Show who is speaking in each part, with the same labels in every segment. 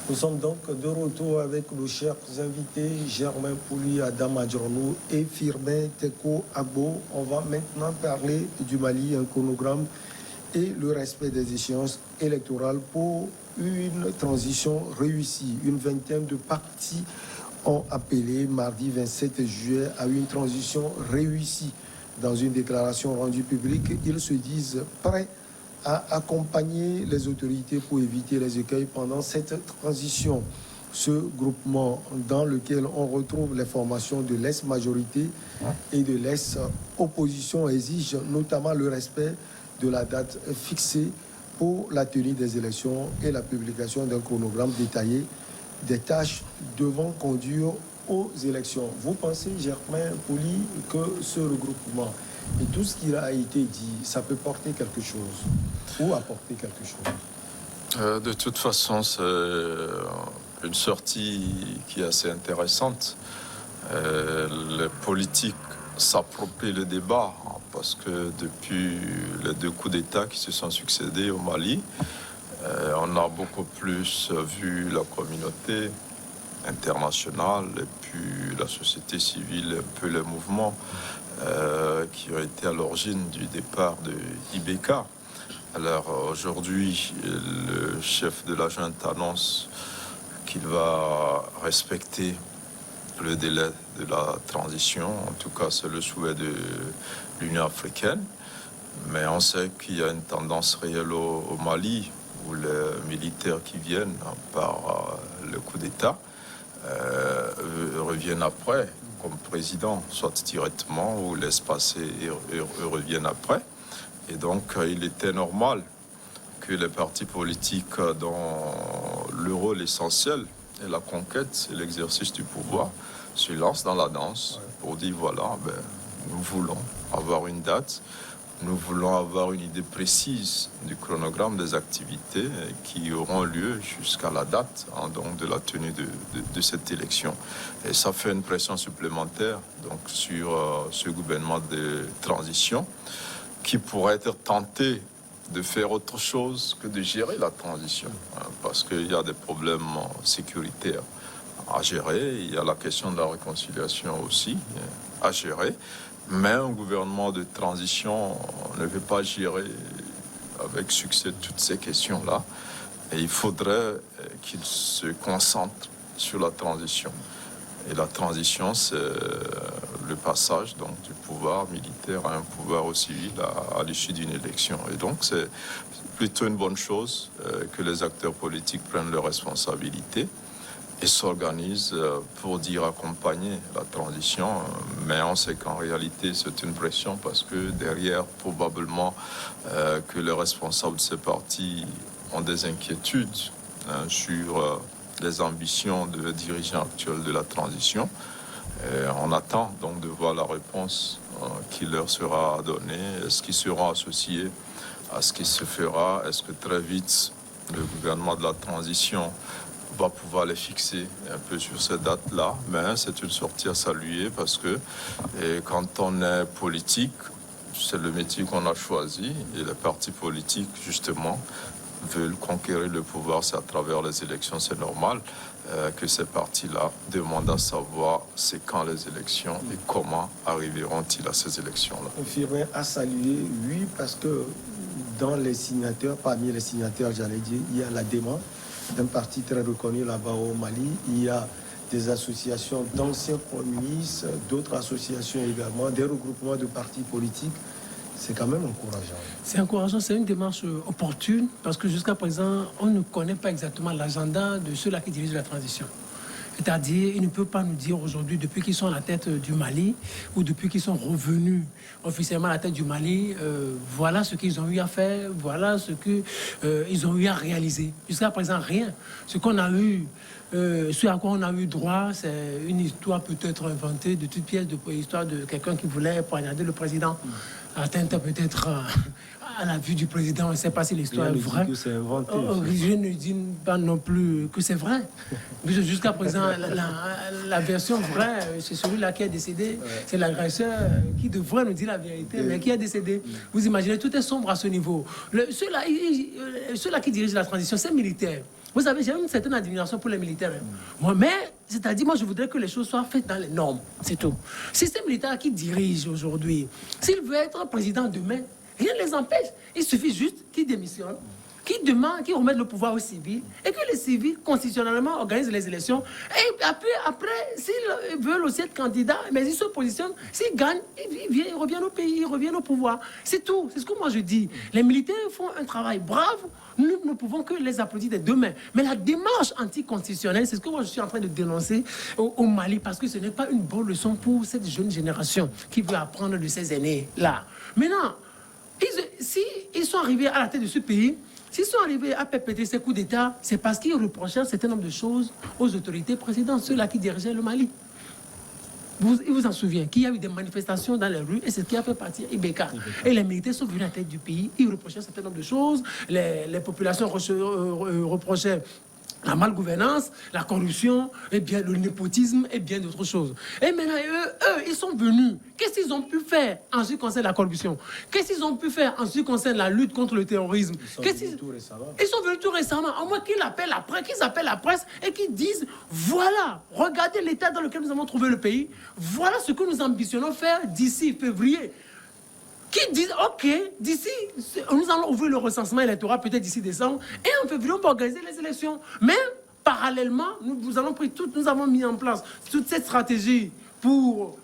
Speaker 1: Nous sommes donc de retour avec nos chers invités, Germain Pouli, Adam Adjorno et Firmin Teko Agbo. On va maintenant parler du Mali, un chronogramme et le respect des échéances électorales pour une transition réussie. Une vingtaine de partis ont appelé mardi 27 juillet à une transition réussie. Dans une déclaration rendue publique, ils se disent prêts à accompagner les autorités pour éviter les écueils pendant cette transition. Ce groupement dans lequel on retrouve les formations de l'Est-majorité et de l'Est-opposition exige notamment le respect de la date fixée pour la tenue des élections et la publication d'un chronogramme détaillé des tâches devant conduire aux élections. Vous pensez, Germain Pouli, que ce regroupement et tout ce qui a été dit, ça peut porter quelque chose ou apporter quelque chose?
Speaker 2: De toute façon, c'est une sortie qui est assez intéressante. Les politiques s'approprient le débat parce que depuis les 2 coups d'État qui se sont succédés au Mali, on a beaucoup plus vu la communauté internationale et puis la société civile, un peu les mouvements qui ont été à l'origine du départ de IBK. Alors aujourd'hui, le chef de la junte annonce qu'il va respecter le délai de la transition. En tout cas, c'est le souhait de l'Union africaine. Mais on sait qu'il y a une tendance réelle au Mali où les militaires qui viennent par le coup d'État reviennent après comme président, soit directement ou laissent passer et reviennent après. Et donc, il était normal que les partis politiques, dont le rôle essentiel est la conquête et l'exercice du pouvoir, se lancent dans la danse pour dire voilà, nous voulons avoir une date, nous voulons avoir une idée précise du chronogramme des activités qui auront lieu jusqu'à la date donc de la tenue de cette élection. Et ça fait une pression supplémentaire donc, sur ce gouvernement de transition qui pourrait être tenté de faire autre chose que de gérer la transition, parce qu'il y a des problèmes sécuritaires à gérer, il y a la question de la réconciliation aussi à gérer, mais un gouvernement de transition ne veut pas gérer avec succès toutes ces questions-là, et il faudrait qu'il se concentre sur la transition. Et la transition, c'est le passage donc, du pouvoir militaire à un pouvoir civil à l'issue d'une élection. Et donc, c'est plutôt une bonne chose que les acteurs politiques prennent leurs responsabilités et s'organisent pour dire accompagner la transition. Mais on sait qu'en réalité, c'est une pression parce que derrière, probablement, que les responsables de ces partis ont des inquiétudes sur les ambitions de dirigeants actuels de la transition. Et on attend donc de voir la réponse qui leur sera donnée. Est-ce qu'ils seront associés à ce qui se fera? Est-ce que très vite, le gouvernement de la transition va pouvoir les fixer un peu sur ces dates-là? Mais c'est une sortie à saluer parce que quand on est politique, c'est le métier qu'on a choisi et les partis politiques, justement, veulent conquérir le pouvoir, c'est à travers les élections, c'est normal que ces partis-là demandent à savoir c'est quand les élections et comment arriveront-ils à ces élections-là.
Speaker 1: Firmin a salué, oui, parce que dans les signataires, parmi les signataires, j'allais dire, il y a la DEMA, un parti très reconnu là-bas au Mali, il y a des associations d'anciens communistes, d'autres associations également, des regroupements de partis politiques. C'est quand même encourageant.
Speaker 3: C'est encourageant, c'est une démarche opportune parce que jusqu'à présent, on ne connaît pas exactement l'agenda de ceux-là qui dirigent la transition. C'est-à-dire, ils ne peuvent pas nous dire aujourd'hui, depuis qu'ils sont à la tête du Mali ou depuis qu'ils sont revenus officiellement à la tête du Mali, voilà ce qu'ils ont eu à faire, voilà ce qu'ils ont eu à réaliser. Jusqu'à présent, rien. Ce qu'on a eu, ce à quoi on a eu droit, c'est une histoire peut-être inventée de toute pièce, de histoire de quelqu'un qui voulait poignarder le président. Atteinte peut-être à la vue du président, on ne sait pas si l'histoire est vraie. Je ne dis pas non plus que c'est vrai. Jusqu'à présent, la version vraie, c'est celui-là qui est décédé. C'est l'agresseur qui devrait nous dire la vérité, mais qui est décédé. Vous imaginez, tout est sombre à ce niveau. Ceux-là qui dirigent la transition, c'est militaire. Vous savez, j'ai une certaine admiration pour les militaires. Moi, mais, c'est-à-dire, moi, je voudrais que les choses soient faites dans les normes. C'est tout. Si c'est un militaire qui dirige aujourd'hui, s'il veut être président demain, rien ne les empêche. Il suffit juste qu'il démissionne, qu'il remette le pouvoir aux civils et que les civils, constitutionnellement, organisent les élections. Et après s'ils veulent aussi être candidats, mais ils se positionnent, s'ils gagnent, ils reviennent au pays, ils reviennent au pouvoir. C'est tout. C'est ce que moi je dis. Les militaires font un travail brave. Nous ne pouvons que les applaudir dès demain. Mais la démarche anticonstitutionnelle, c'est ce que moi je suis en train de dénoncer au Mali, parce que ce n'est pas une bonne leçon pour cette jeune génération qui veut apprendre de ces aînés-là. Maintenant, s'ils sont arrivés à la tête de ce pays, s'ils sont arrivés à perpétrer ces coups d'État, c'est parce qu'ils reprochaient un certain nombre de choses aux autorités précédentes, ceux-là qui dirigeaient le Mali. Il vous en souvient qu'il y a eu des manifestations dans les rues et c'est ce qui a fait partir Ibeka. Et les militaires sont venus à la tête du pays, ils reprochaient un certain nombre de choses, les populations reprochaient la malgouvernance, la corruption, et bien le népotisme et bien d'autres choses. Et maintenant, eux, ils sont venus. Qu'est-ce qu'ils ont pu faire en ce qui concerne la corruption? Qu'est-ce qu'ils ont pu faire en ce qui concerne la lutte contre le terrorisme? Ils sont venus tout récemment. Au moins qu'ils appellent la presse et qu'ils disent, voilà, regardez l'état dans lequel nous avons trouvé le pays. Voilà ce que nous ambitionnons faire d'ici février. Qui disent, OK, d'ici, nous allons ouvrir le recensement électoral peut-être d'ici décembre, et en février, on peut organiser les élections. Mais, parallèlement, nous avons mis en place toute cette stratégie pour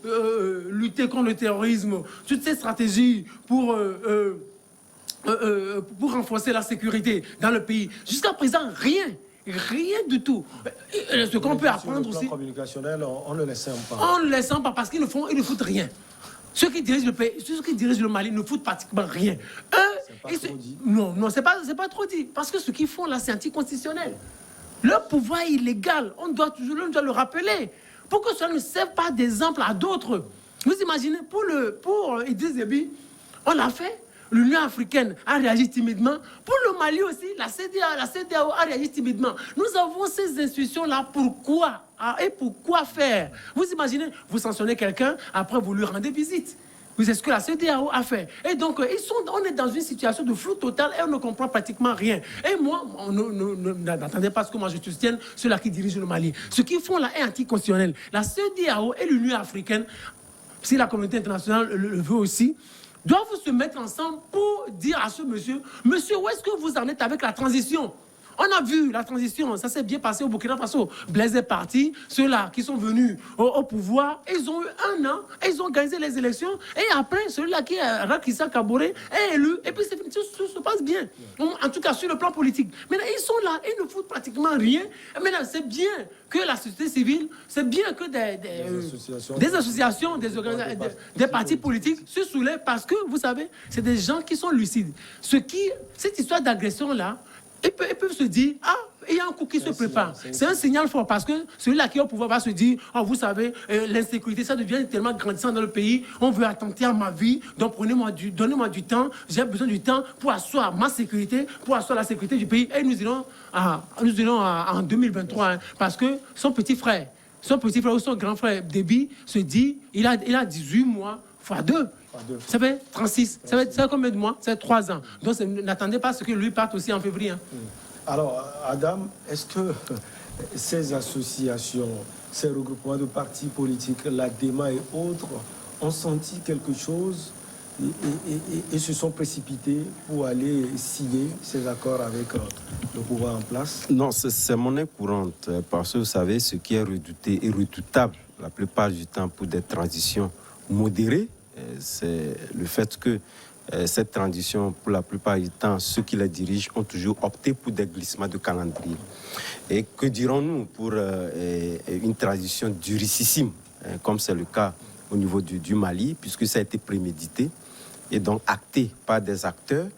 Speaker 3: lutter contre le terrorisme, toute cette stratégie pour renforcer la sécurité dans le pays. Jusqu'à présent, rien du tout. Ce qu'on peut apprendre aussi...
Speaker 1: Sur le plan communicationnel, on ne les sent pas.
Speaker 3: On ne les sent pas parce qu'ils ne foutent rien. Ceux qui dirigent le pays, ceux qui dirigent le Mali ne foutent pratiquement rien. Non, c'est pas trop dit. Parce que ce qu'ils font là, c'est anticonstitutionnel. Leur pouvoir est illégal. On doit le rappeler. Pour que cela ne serve pas d'exemple à d'autres. Vous imaginez, pour Idriss Déby, on l'a fait. L'Union africaine a réagi timidement. Pour le Mali aussi, la CEDEAO a réagi timidement. Nous avons ces institutions-là. Pourquoi? Et pourquoi faire? Vous imaginez, vous sanctionnez quelqu'un, après vous lui rendez visite. C'est ce que la CEDEAO a fait. Et donc, on est dans une situation de flou total et on ne comprend pratiquement rien. Et moi, n'attendez pas ce que moi je soutienne, ceux-là qui dirigent le Mali. Ce qu'ils font là est anticonstitutionnel. La CEDEAO et l'Union africaine, si la communauté internationale le veut aussi, doivent se mettre ensemble pour dire à ce monsieur, où est-ce que vous en êtes avec la transition? On a vu la transition, ça s'est bien passé au Burkina Faso. Blaise est parti, ceux-là qui sont venus au pouvoir, ils ont eu 1 an, ils ont gagné les élections, et après, celui-là qui est Rakissa Kaboré est élu, et puis tout se passe bien. En tout cas, sur le plan politique. Maintenant, ils sont là, ils ne foutent pratiquement rien. Et maintenant, c'est bien que la société civile, c'est bien que des associations, des partis politiques se soulèvent, parce que, vous savez, c'est des gens qui sont lucides. Cette histoire d'agression-là, ils peuvent se dire, il y a un coup qui se prépare. C'est un signal fort parce que celui-là qui est au pouvoir va se dire, vous savez, l'insécurité, ça devient tellement grandissant dans le pays, on veut attenter à ma vie, donc donnez-moi du temps, j'ai besoin du temps pour asseoir ma sécurité, pour asseoir la sécurité du pays. Et nous irons en 2023, parce que son petit frère ou son grand frère Déby se dit, il a 18 mois x 2. Ça fait 36. Ça fait combien de mois? Ça fait 3 ans. Donc, n'attendez pas à ce que lui parte aussi en février.
Speaker 1: Alors, Adam, est-ce que ces associations, ces regroupements de partis politiques, l'ADEMA et autres, ont senti quelque chose et se sont précipités pour aller signer ces accords avec le pouvoir en place?
Speaker 4: Non, c'est monnaie courante. Parce que vous savez, ce qui est redouté et redoutable la plupart du temps pour des transitions modérées, c'est le fait que cette transition, pour la plupart du temps, ceux qui la dirigent ont toujours opté pour des glissements de calendrier. Et que dirons-nous pour une transition durissime, comme c'est le cas au niveau du Mali, puisque ça a été prémédité et donc acté par des acteurs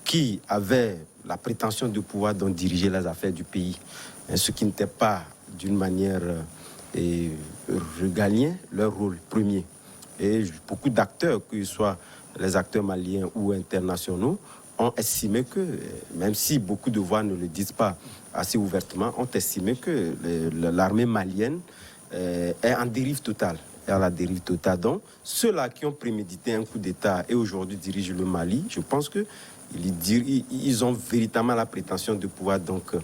Speaker 4: qui avaient la prétention de pouvoir donc diriger les affaires du pays, ce qui n'était pas d'une manière régalienne leur rôle premier. Et beaucoup d'acteurs, que ce soit les acteurs maliens ou internationaux, ont estimé que, même si beaucoup de voix ne le disent pas assez ouvertement, ont estimé que l'armée malienne est en dérive totale. Et à la dérive totale. Donc, ceux-là qui ont prémédité un coup d'État et aujourd'hui dirigent le Mali, je pense qu'ils ont véritablement la prétention de pouvoir donc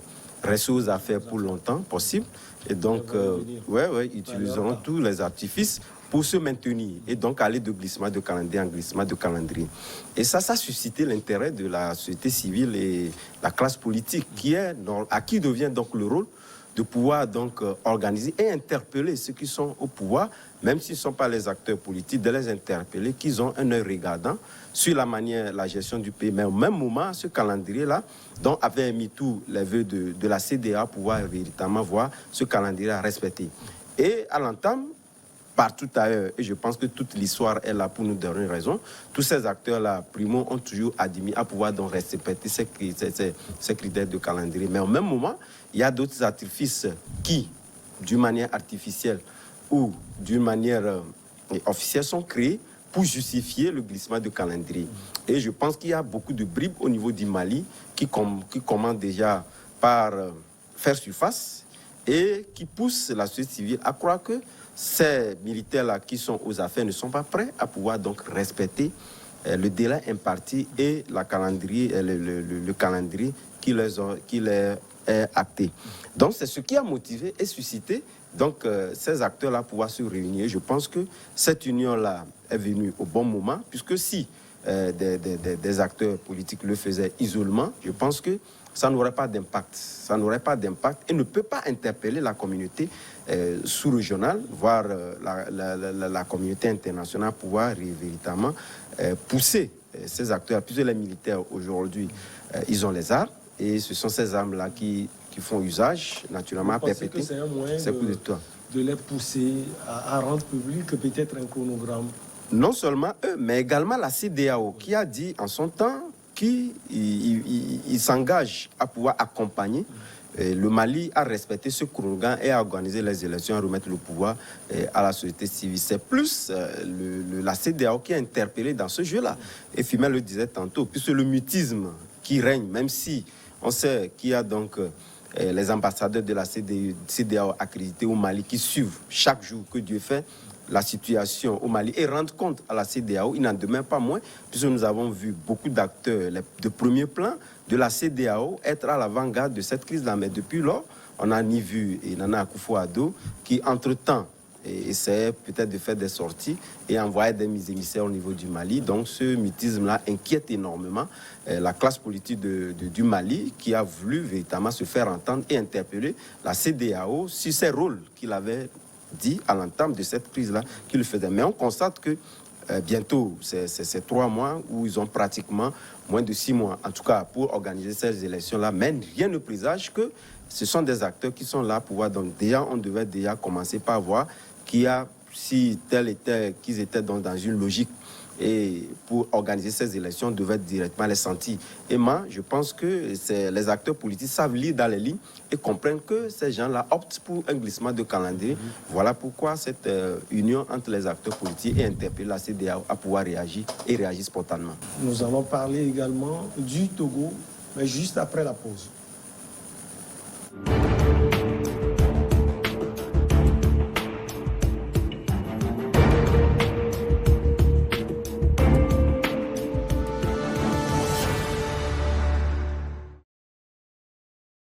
Speaker 4: rester aux affaires pour longtemps possible. Et donc, ils utiliseront tous les artifices pour se maintenir et donc aller de glissement de calendrier en glissement de calendrier. Et ça a suscité l'intérêt de la société civile et la classe politique à qui devient donc le rôle de pouvoir donc organiser et interpeller ceux qui sont au pouvoir, même s'ils ne sont pas les acteurs politiques, de les interpeller, qu'ils ont un œil regardant sur la gestion du pays. Mais au même moment, ce calendrier-là, dont avait mis tous les vœux de la CDA, pouvoir véritablement voir ce calendrier à respecter. Et à l'entame, partout ailleurs, et je pense que toute l'histoire est là pour nous donner raison, tous ces acteurs-là, primo, ont toujours admis à pouvoir donc respecter ces critères de calendrier. Mais au même moment, il y a d'autres artifices qui, d'une manière artificielle ou d'une manière officielle, sont créés pour justifier le glissement de calendrier. Et je pense qu'il y a beaucoup de bribes au niveau du Mali qui commencent déjà par faire surface et qui poussent la société civile à croire que ces militaires-là qui sont aux affaires ne sont pas prêts à pouvoir donc respecter le délai imparti et le calendrier qui leur est acté. Donc c'est ce qui a motivé et suscité donc ces acteurs-là à pouvoir se réunir. Je pense que cette union-là est venue au bon moment, puisque si des acteurs politiques le faisaient isolement, je pense que ça n'aurait pas d'impact. Ça n'aurait pas d'impact et ne peut pas interpeller la communauté sous-régionale, voire la communauté internationale, pouvoir véritablement pousser ces acteurs. Puisque les militaires, aujourd'hui, ils ont les armes et ce sont ces armes-là qui font usage, naturellement, à perpétrer.
Speaker 1: C'est un moyen de les pousser à rendre public peut-être un chronogramme.
Speaker 4: Non seulement eux, mais également la CEDEAO, qui a dit en son temps qu'il s'engage à pouvoir accompagner le Mali à respecter ce chronogramme et à organiser les élections, à remettre le pouvoir à la société civile. C'est plus la CEDEAO qui a interpellé dans ce jeu-là. Et Fimel le disait tantôt, puisque le mutisme qui règne, même si on sait qu'il y a donc les ambassadeurs de la CEDEAO accrédités au Mali qui suivent chaque jour que Dieu fait la situation au Mali et rendent compte à la CEDEAO, il n'en demeure pas moins, puisque nous avons vu beaucoup d'acteurs de premier plan de la CEDEAO être à l'avant-garde de cette crise-là. Mais depuis lors, on n'a ni vu Nana Akufo-Addo qui, entre-temps, essayait peut-être de faire des sorties et envoyer des émissaires au niveau du Mali. Donc ce mutisme-là inquiète énormément la classe politique du Mali qui a voulu véritablement se faire entendre et interpeller la CEDEAO sur ses rôles qu'il avait dit à l'entame de cette crise-là qu'il le faisait. Mais on constate que bientôt, c'est 3 mois où ils ont pratiquement moins de 6 mois, en tout cas pour organiser ces élections-là, mais rien ne présage que ce sont des acteurs qui sont là pour voir. Donc déjà, on devait déjà commencer par voir qu'il y a, si qu'ils étaient dans une logique et pour organiser ces élections, on devait directement les sentir. Et moi, je pense que les acteurs politiques savent lire dans les lignes et comprennent que ces gens-là optent pour un glissement de calendrier. Voilà pourquoi cette union entre les acteurs politiques est interpellée la CEDEAO à pouvoir réagir et réagir spontanément.
Speaker 1: Nous allons parler également du Togo, mais juste après la pause.